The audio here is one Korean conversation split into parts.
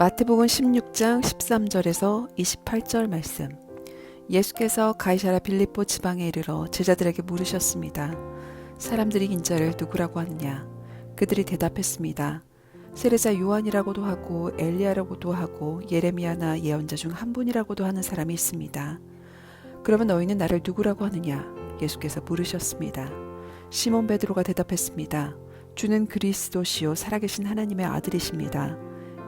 마태복음 16장 13절에서 28절 말씀. 예수께서 가이사랴 빌립보 지방에 이르러 제자들에게 물으셨습니다. 사람들이 인자를 누구라고 하느냐? 그들이 대답했습니다. 세례자 요한이라고도 하고 엘리야라고도 하고 예레미야나 예언자 중 한 분이라고도 하는 사람이 있습니다. 그러면 너희는 나를 누구라고 하느냐? 예수께서 물으셨습니다. 시몬 베드로가 대답했습니다. 주는 그리스도시요 살아계신 하나님의 아들이십니다.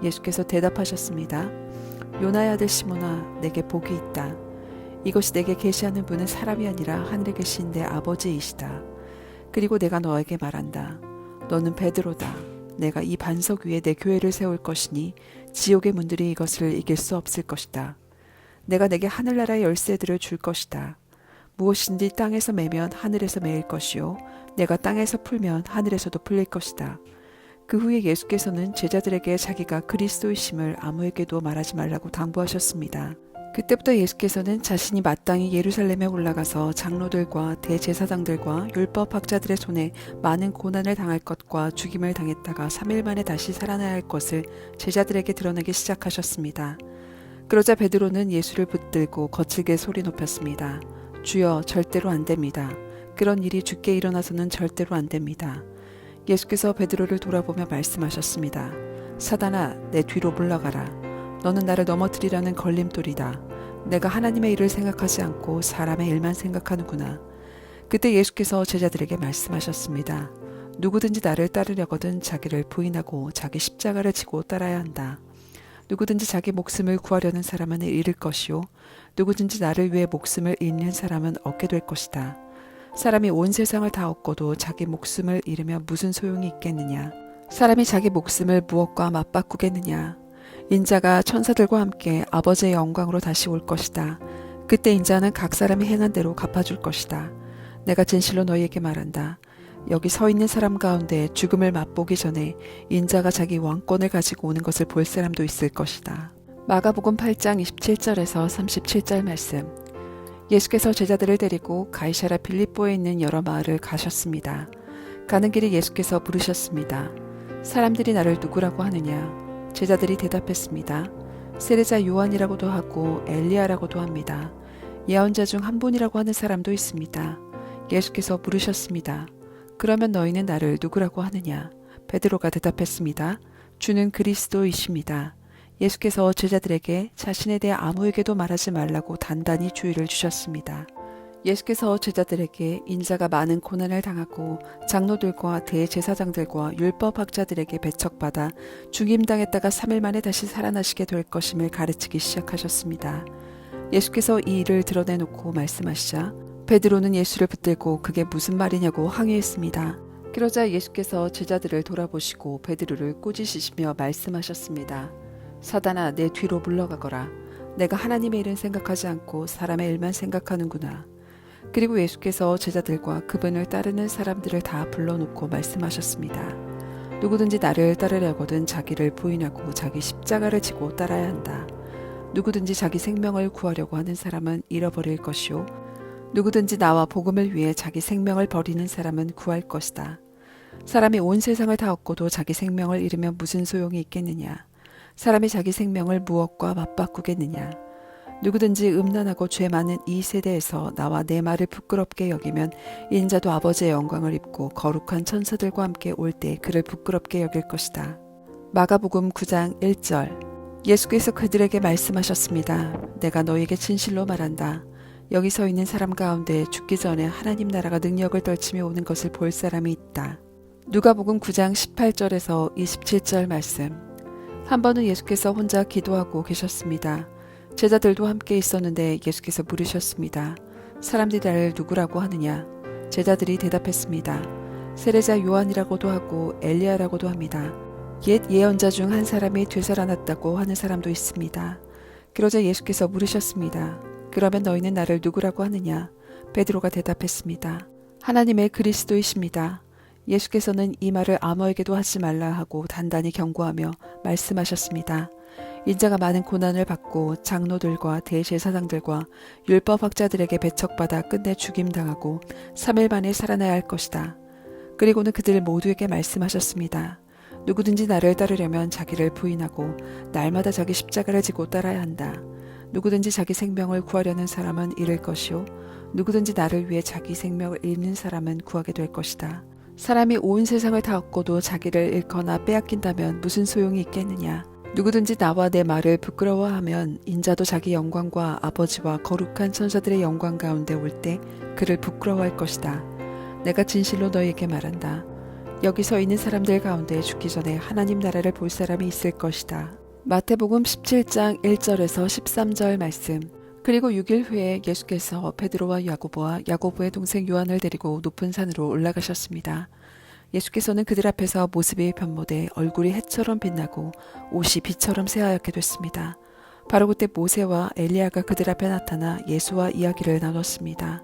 예수께서 대답하셨습니다. 요나의 아들 시몬아, 내게 복이 있다. 이것이 내게 계시하는 분은 사람이 아니라 하늘에 계신 내 아버지이시다. 그리고 내가 너에게 말한다. 너는 베드로다. 내가 이 반석 위에 내 교회를 세울 것이니 지옥의 문들이 이것을 이길 수 없을 것이다. 내가 내게 하늘나라의 열쇠들을 줄 것이다. 무엇인지 땅에서 매면 하늘에서 매일 것이요 내가 땅에서 풀면 하늘에서도 풀릴 것이다. 그 후에 예수께서는 제자들에게 자기가 그리스도이심을 아무에게도 말하지 말라고 당부하셨습니다. 그때부터 예수께서는 자신이 마땅히 예루살렘에 올라가서 장로들과 대제사장들과 율법학자들의 손에 많은 고난을 당할 것과 죽임을 당했다가 3일 만에 다시 살아나야 할 것을 제자들에게 드러내기 시작하셨습니다. 그러자 베드로는 예수를 붙들고 거칠게 소리 높였습니다. 주여, 절대로 안 됩니다. 그런 일이 주께 일어나서는 절대로 안 됩니다. 예수께서 베드로를 돌아보며 말씀하셨습니다. 사단아, 내 뒤로 물러가라. 너는 나를 넘어뜨리려는 걸림돌이다. 내가 하나님의 일을 생각하지 않고 사람의 일만 생각하는구나. 그때 예수께서 제자들에게 말씀하셨습니다. 누구든지 나를 따르려거든 자기를 부인하고 자기 십자가를 지고 따라야 한다. 누구든지 자기 목숨을 구하려는 사람은 잃을 것이요 누구든지 나를 위해 목숨을 잃는 사람은 얻게 될 것이다. 사람이 온 세상을 다 얻고도 자기 목숨을 잃으면 무슨 소용이 있겠느냐? 사람이 자기 목숨을 무엇과 맞바꾸겠느냐? 인자가 천사들과 함께 아버지의 영광으로 다시 올 것이다. 그때 인자는 각 사람이 행한 대로 갚아줄 것이다. 내가 진실로 너희에게 말한다. 여기 서 있는 사람 가운데 죽음을 맛보기 전에 인자가 자기 왕권을 가지고 오는 것을 볼 사람도 있을 것이다. 마가복음 8장 27절에서 37절 말씀. 예수께서 제자들을 데리고 가이사랴 빌립보에 있는 여러 마을을 가셨습니다. 가는 길에 예수께서 부르셨습니다. 사람들이 나를 누구라고 하느냐? 제자들이 대답했습니다. 세례자 요한이라고도 하고 엘리야라고도 합니다. 예언자 중 한 분이라고 하는 사람도 있습니다. 예수께서 물으셨습니다. 그러면 너희는 나를 누구라고 하느냐? 베드로가 대답했습니다. 주는 그리스도이십니다. 예수께서 제자들에게 자신에 대해 아무에게도 말하지 말라고 단단히 주의를 주셨습니다. 예수께서 제자들에게 인자가 많은 고난을 당하고 장로들과 대제사장들과 율법학자들에게 배척받아 죽임당했다가 3일 만에 다시 살아나시게 될 것임을 가르치기 시작하셨습니다. 예수께서 이 일을 드러내놓고 말씀하시자 베드로는 예수를 붙들고 그게 무슨 말이냐고 항의했습니다. 그러자 예수께서 제자들을 돌아보시고 베드로를 꾸짖으시며 말씀하셨습니다. 사단아, 내 뒤로 물러가거라. 내가 하나님의 일은 생각하지 않고 사람의 일만 생각하는구나. 그리고 예수께서 제자들과 그분을 따르는 사람들을 다 불러놓고 말씀하셨습니다. 누구든지 나를 따르려거든 자기를 부인하고 자기 십자가를 지고 따라야 한다. 누구든지 자기 생명을 구하려고 하는 사람은 잃어버릴 것이요 누구든지 나와 복음을 위해 자기 생명을 버리는 사람은 구할 것이다. 사람이 온 세상을 다 얻고도 자기 생명을 잃으면 무슨 소용이 있겠느냐? 사람이 자기 생명을 무엇과 맞바꾸겠느냐? 누구든지 음란하고 죄 많은 이 세대에서 나와 내 말을 부끄럽게 여기면 인자도 아버지의 영광을 입고 거룩한 천사들과 함께 올 때 그를 부끄럽게 여길 것이다. 마가복음 9장 1절. 예수께서 그들에게 말씀하셨습니다. 내가 너희에게 진실로 말한다. 여기 서 있는 사람 가운데 죽기 전에 하나님 나라가 능력을 떨치며 오는 것을 볼 사람이 있다. 누가복음 9장 18절에서 27절 말씀. 한 번은 예수께서 혼자 기도하고 계셨습니다. 제자들도 함께 있었는데 예수께서 물으셨습니다. 사람들이 나를 누구라고 하느냐? 제자들이 대답했습니다. 세례자 요한이라고도 하고 엘리야라고도 합니다. 옛 예언자 중 한 사람이 되살아났다고 하는 사람도 있습니다. 그러자 예수께서 물으셨습니다. 그러면 너희는 나를 누구라고 하느냐? 베드로가 대답했습니다. 하나님의 그리스도이십니다. 예수께서는 이 말을 아무에게도 하지 말라 하고 단단히 경고하며 말씀하셨습니다. 인자가 많은 고난을 받고 장로들과 대제사장들과 율법학자들에게 배척받아 끝내 죽임당하고 3일 만에 살아나야 할 것이다. 그리고는 그들 모두에게 말씀하셨습니다. 누구든지 나를 따르려면 자기를 부인하고 날마다 자기 십자가를 지고 따라야 한다. 누구든지 자기 생명을 구하려는 사람은 잃을 것이요 누구든지 나를 위해 자기 생명을 잃는 사람은 구하게 될 것이다. 사람이 온 세상을 다 얻고도 자기를 잃거나 빼앗긴다면 무슨 소용이 있겠느냐. 누구든지 나와 내 말을 부끄러워하면 인자도 자기 영광과 아버지와 거룩한 천사들의 영광 가운데 올 때 그를 부끄러워할 것이다. 내가 진실로 너희에게 말한다. 여기 서 있는 사람들 가운데 죽기 전에 하나님 나라를 볼 사람이 있을 것이다. 마태복음 17장 1절에서 13절 말씀. 그리고 6일 후에 예수께서 베드로와 야고보와 야고보의 동생 요한을 데리고 높은 산으로 올라가셨습니다. 예수께서는 그들 앞에서 모습이 변모돼 얼굴이 해처럼 빛나고 옷이 빛처럼 새하얗게 됐습니다. 바로 그때 모세와 엘리야가 그들 앞에 나타나 예수와 이야기를 나눴습니다.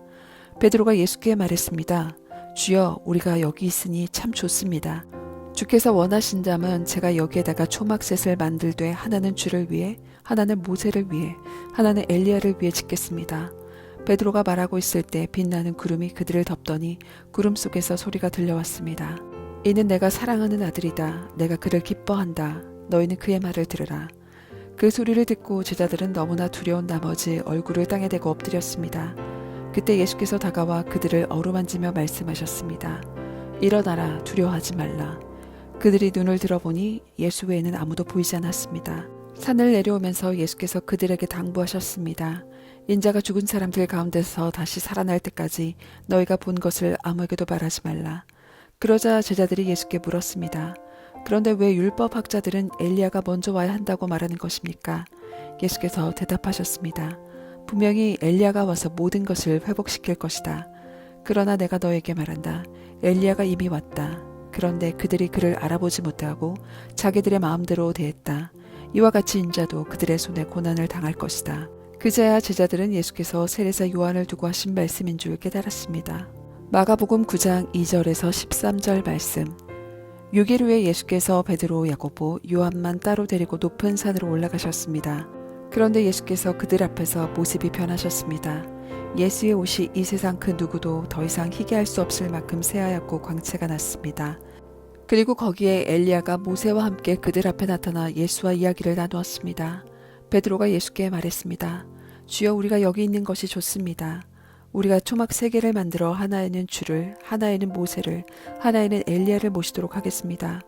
베드로가 예수께 말했습니다. 주여, 우리가 여기 있으니 참 좋습니다. 주께서 원하신다면 제가 여기에다가 초막셋을 만들되 하나는 주를 위해, 하나는 모세를 위해, 하나는 엘리야를 위해 짓겠습니다. 베드로가 말하고 있을 때 빛나는 구름이 그들을 덮더니 구름 속에서 소리가 들려왔습니다. 이는 내가 사랑하는 아들이다. 내가 그를 기뻐한다. 너희는 그의 말을 들으라. 그 소리를 듣고 제자들은 너무나 두려운 나머지 얼굴을 땅에 대고 엎드렸습니다. 그때 예수께서 다가와 그들을 어루만지며 말씀하셨습니다. 일어나라, 두려워하지 말라. 그들이 눈을 들어보니 예수 외에는 아무도 보이지 않았습니다. 산을 내려오면서 예수께서 그들에게 당부하셨습니다. 인자가 죽은 사람들 가운데서 다시 살아날 때까지 너희가 본 것을 아무에게도 말하지 말라. 그러자 제자들이 예수께 물었습니다. 그런데 왜 율법학자들은 엘리야가 먼저 와야 한다고 말하는 것입니까? 예수께서 대답하셨습니다. 분명히 엘리야가 와서 모든 것을 회복시킬 것이다. 그러나 내가 너에게 말한다. 엘리야가 이미 왔다. 그런데 그들이 그를 알아보지 못하고 자기들의 마음대로 대했다. 이와 같이 인자도 그들의 손에 고난을 당할 것이다. 그제야 제자들은 예수께서 세례사 요한을 두고 하신 말씀인 줄 깨달았습니다. 마가복음 9장 2절에서 13절 말씀. 6일 후에 예수께서 베드로, 야고보, 요한만 따로 데리고 높은 산으로 올라가셨습니다. 그런데 예수께서 그들 앞에서 모습이 변하셨습니다. 예수의 옷이 이 세상 그 누구도 더 이상 희게 할 수 없을 만큼 새하얗고 광채가 났습니다. 그리고 거기에 엘리야가 모세와 함께 그들 앞에 나타나 예수와 이야기를 나누었습니다. 베드로가 예수께 말했습니다. 주여, 우리가 여기 있는 것이 좋습니다. 우리가 초막 3개를 만들어 하나에는 주를, 하나에는 모세를, 하나에는 엘리야를 모시도록 하겠습니다.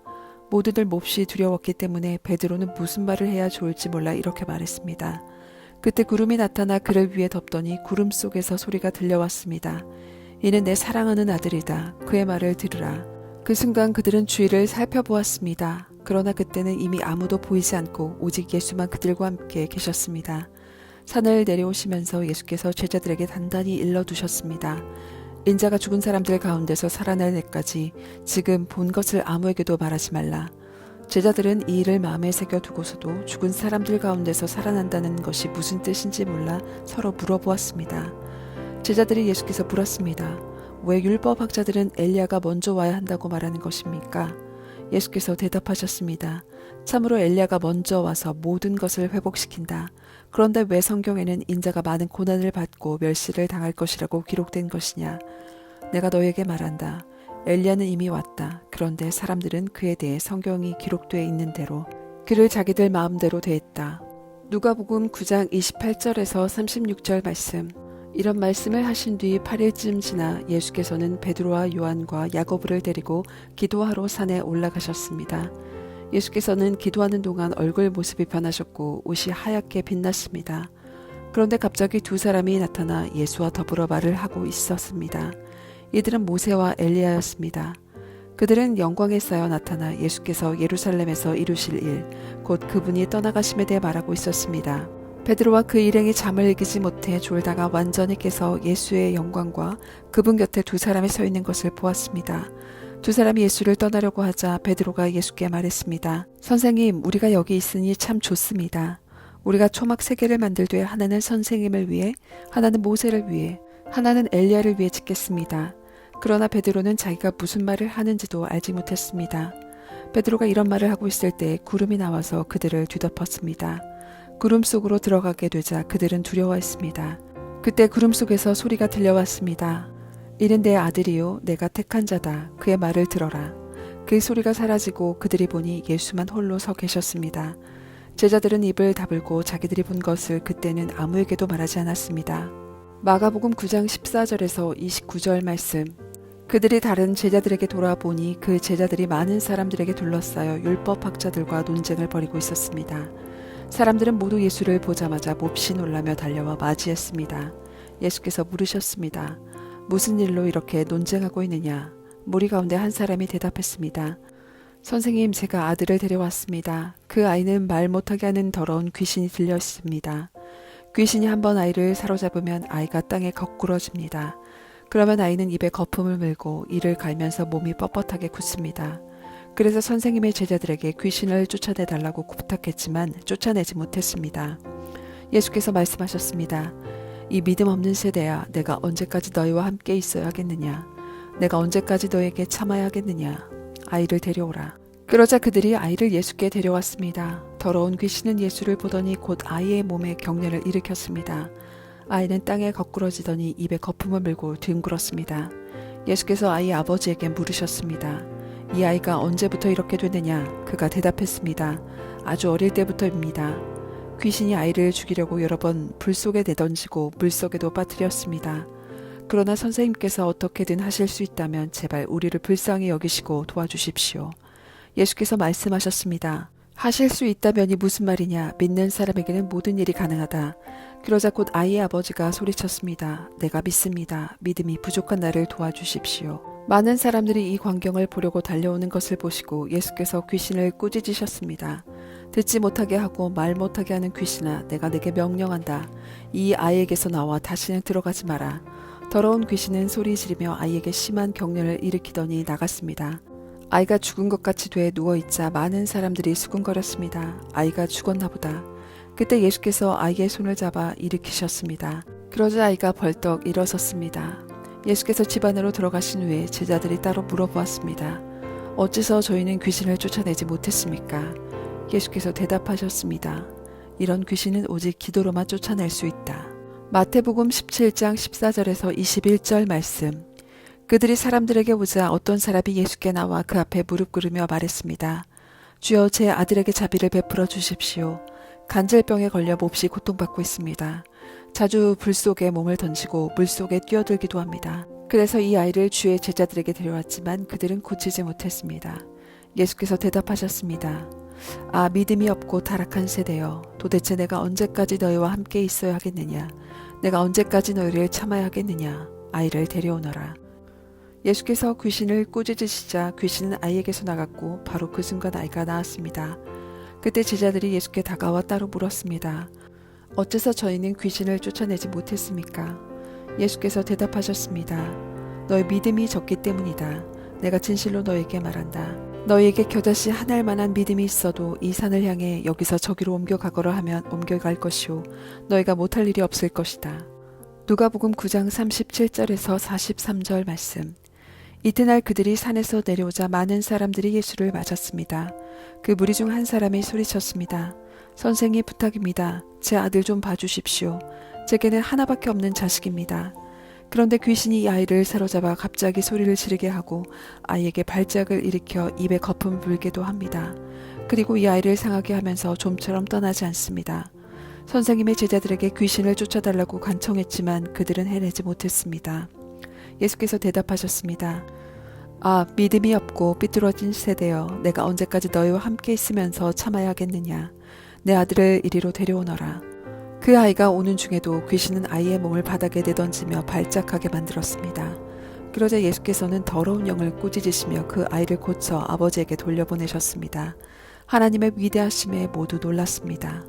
모두들 몹시 두려웠기 때문에 베드로는 무슨 말을 해야 좋을지 몰라 이렇게 말했습니다. 그때 구름이 나타나 그를 위에 덮더니 구름 속에서 소리가 들려왔습니다. 이는 내 사랑하는 아들이다. 그의 말을 들으라. 그 순간 그들은 주위를 살펴보았습니다. 그러나 그때는 이미 아무도 보이지 않고 오직 예수만 그들과 함께 계셨습니다. 산을 내려오시면서 예수께서 제자들에게 단단히 일러두셨습니다. 인자가 죽은 사람들 가운데서 살아날 때까지 지금 본 것을 아무에게도 말하지 말라. 제자들은 이 일을 마음에 새겨두고서도 죽은 사람들 가운데서 살아난다는 것이 무슨 뜻인지 몰라 서로 물어보았습니다. 제자들이 예수께서 물었습니다. 왜 율법학자들은 엘리야가 먼저 와야 한다고 말하는 것입니까? 예수께서 대답하셨습니다. 참으로 엘리야가 먼저 와서 모든 것을 회복시킨다. 그런데 왜 성경에는 인자가 많은 고난을 받고 멸시를 당할 것이라고 기록된 것이냐? 내가 너에게 말한다. 엘리야는 이미 왔다. 그런데 사람들은 그에 대해 성경이 기록되어 있는 대로 그를 자기들 마음대로 대했다. 누가복음 9장 28절에서 36절 말씀. 이런 말씀을 하신 뒤 8일쯤 지나 예수께서는 베드로와 요한과 야고보를 데리고 기도하러 산에 올라가셨습니다. 예수께서는 기도하는 동안 얼굴 모습이 변하셨고 옷이 하얗게 빛났습니다. 그런데 갑자기 2사람이 나타나 예수와 더불어 말을 하고 있었습니다. 이들은 모세와 엘리야였습니다. 그들은 영광에 쌓여 나타나 예수께서 예루살렘에서 이루실 일, 곧 그분이 떠나가심에 대해 말하고 있었습니다. 베드로와 그 일행이 잠을 이기지 못해 졸다가 완전히 깨서 예수의 영광과 그분 곁에 2사람이 서 있는 것을 보았습니다. 2사람이 예수를 떠나려고 하자 베드로가 예수께 말했습니다. 선생님, 우리가 여기 있으니 참 좋습니다. 우리가 초막 3개를 만들되 하나는 선생님을 위해, 하나는 모세를 위해, 하나는 엘리야를 위해 짓겠습니다. 그러나 베드로는 자기가 무슨 말을 하는지도 알지 못했습니다. 베드로가 이런 말을 하고 있을 때 구름이 나와서 그들을 뒤덮었습니다. 구름 속으로 들어가게 되자 그들은 두려워했습니다. 그때 구름 속에서 소리가 들려왔습니다. 이는 내 아들이요 내가 택한 자다. 그의 말을 들어라. 그 소리가 사라지고 그들이 보니 예수만 홀로 서 계셨습니다. 제자들은 입을 다물고 자기들이 본 것을 그때는 아무에게도 말하지 않았습니다. 마가복음 9장 14절에서 29절 말씀. 그들이 다른 제자들에게 돌아보니 그 제자들이 많은 사람들에게 둘러싸여 율법학자들과 논쟁을 벌이고 있었습니다. 사람들은 모두 예수를 보자마자 몹시 놀라며 달려와 맞이했습니다. 예수께서 물으셨습니다. 무슨 일로 이렇게 논쟁하고 있느냐? 무리 가운데 한 사람이 대답했습니다. 선생님, 제가 아들을 데려왔습니다. 그 아이는 말 못하게 하는 더러운 귀신이 들려 있습니다. 귀신이 한번 아이를 사로잡으면 아이가 땅에 거꾸러집니다. 그러면 아이는 입에 거품을 물고 이를 갈면서 몸이 뻣뻣하게 굳습니다. 그래서 선생님의 제자들에게 귀신을 쫓아내달라고 부탁했지만 쫓아내지 못했습니다. 예수께서 말씀하셨습니다. 이 믿음 없는 세대야, 내가 언제까지 너희와 함께 있어야 하겠느냐? 내가 언제까지 너에게 참아야 하겠느냐? 아이를 데려오라. 그러자 그들이 아이를 예수께 데려왔습니다. 더러운 귀신은 예수를 보더니 곧 아이의 몸에 경련을 일으켰습니다. 아이는 땅에 거꾸러지더니 입에 거품을 물고 뒹굴었습니다. 예수께서 아이 아버지에게 물으셨습니다. 이 아이가 언제부터 이렇게 됐느냐? 그가 대답했습니다. 아주 어릴 때부터입니다. 귀신이 아이를 죽이려고 여러 번 불 속에 내던지고 물 속에도 빠뜨렸습니다. 그러나 선생님께서 어떻게든 하실 수 있다면 제발 우리를 불쌍히 여기시고 도와주십시오. 예수께서 말씀하셨습니다. 하실 수 있다면이 무슨 말이냐? 믿는 사람에게는 모든 일이 가능하다. 그러자 곧 아이의 아버지가 소리쳤습니다. 내가 믿습니다. 믿음이 부족한 나를 도와주십시오. 많은 사람들이 이 광경을 보려고 달려오는 것을 보시고 예수께서 귀신을 꾸짖으셨습니다. 듣지 못하게 하고 말 못하게 하는 귀신아, 내가 내게 명령한다. 이 아이에게서 나와 다시는 들어가지 마라. 더러운 귀신은 소리 지르며 아이에게 심한 경련을 일으키더니 나갔습니다. 아이가 죽은 것 같이 돼 누워있자 많은 사람들이 수군거렸습니다. 아이가 죽었나 보다. 그때 예수께서 아이의 손을 잡아 일으키셨습니다. 그러자 아이가 벌떡 일어섰습니다. 예수께서 집 안으로 들어가신 후에 제자들이 따로 물어보았습니다. 어째서 저희는 귀신을 쫓아내지 못했습니까? 예수께서 대답하셨습니다. 이런 귀신은 오직 기도로만 쫓아낼 수 있다. 마태복음 17장 14절에서 21절 말씀. 그들이 사람들에게 오자 어떤 사람이 예수께 나와 그 앞에 무릎 꿇으며 말했습니다. 주여, 제 아들에게 자비를 베풀어 주십시오. 간질병에 걸려 몹시 고통받고 있습니다. 자주 불 속에 몸을 던지고 물 속에 뛰어들기도 합니다. 그래서 이 아이를 주의 제자들에게 데려왔지만 그들은 고치지 못했습니다. 예수께서 대답하셨습니다. 아, 믿음이 없고 타락한 세대여, 도대체 내가 언제까지 너희와 함께 있어야 하겠느냐? 내가 언제까지 너희를 참아야 하겠느냐? 아이를 데려오너라. 예수께서 귀신을 꾸짖으시자 귀신은 아이에게서 나갔고 바로 그 순간 아이가 나았습니다. 그때 제자들이 예수께 다가와 따로 물었습니다. 어째서 저희는 귀신을 쫓아내지 못했습니까? 예수께서 대답하셨습니다. 너희 믿음이 적기 때문이다. 내가 진실로 너에게 말한다. 너희에게 겨자씨 한 알만한 믿음이 있어도 이 산을 향해 여기서 저기로 옮겨가거라 하면 옮겨갈 것이요 너희가 못할 일이 없을 것이다. 누가복음 9장 37절에서 43절 말씀. 이튿날 그들이 산에서 내려오자 많은 사람들이 예수를 맞았습니다. 그 무리 중 한 사람이 소리쳤습니다. 선생님, 부탁입니다. 제 아들 좀 봐주십시오. 제게는 하나밖에 없는 자식입니다. 그런데 귀신이 이 아이를 사로잡아 갑자기 소리를 지르게 하고 아이에게 발작을 일으켜 입에 거품 불게도 합니다. 그리고 이 아이를 상하게 하면서 좀처럼 떠나지 않습니다. 선생님의 제자들에게 귀신을 쫓아달라고 간청했지만 그들은 해내지 못했습니다. 예수께서 대답하셨습니다. 아, 믿음이 없고 삐뚤어진 세대여, 내가 언제까지 너희와 함께 있으면서 참아야 하겠느냐? 내 아들을 이리로 데려오너라. 그 아이가 오는 중에도 귀신은 아이의 몸을 바닥에 내던지며 발작하게 만들었습니다. 그러자 예수께서는 더러운 영을 꾸짖으시며 그 아이를 고쳐 아버지에게 돌려보내셨습니다. 하나님의 위대하심에 모두 놀랐습니다.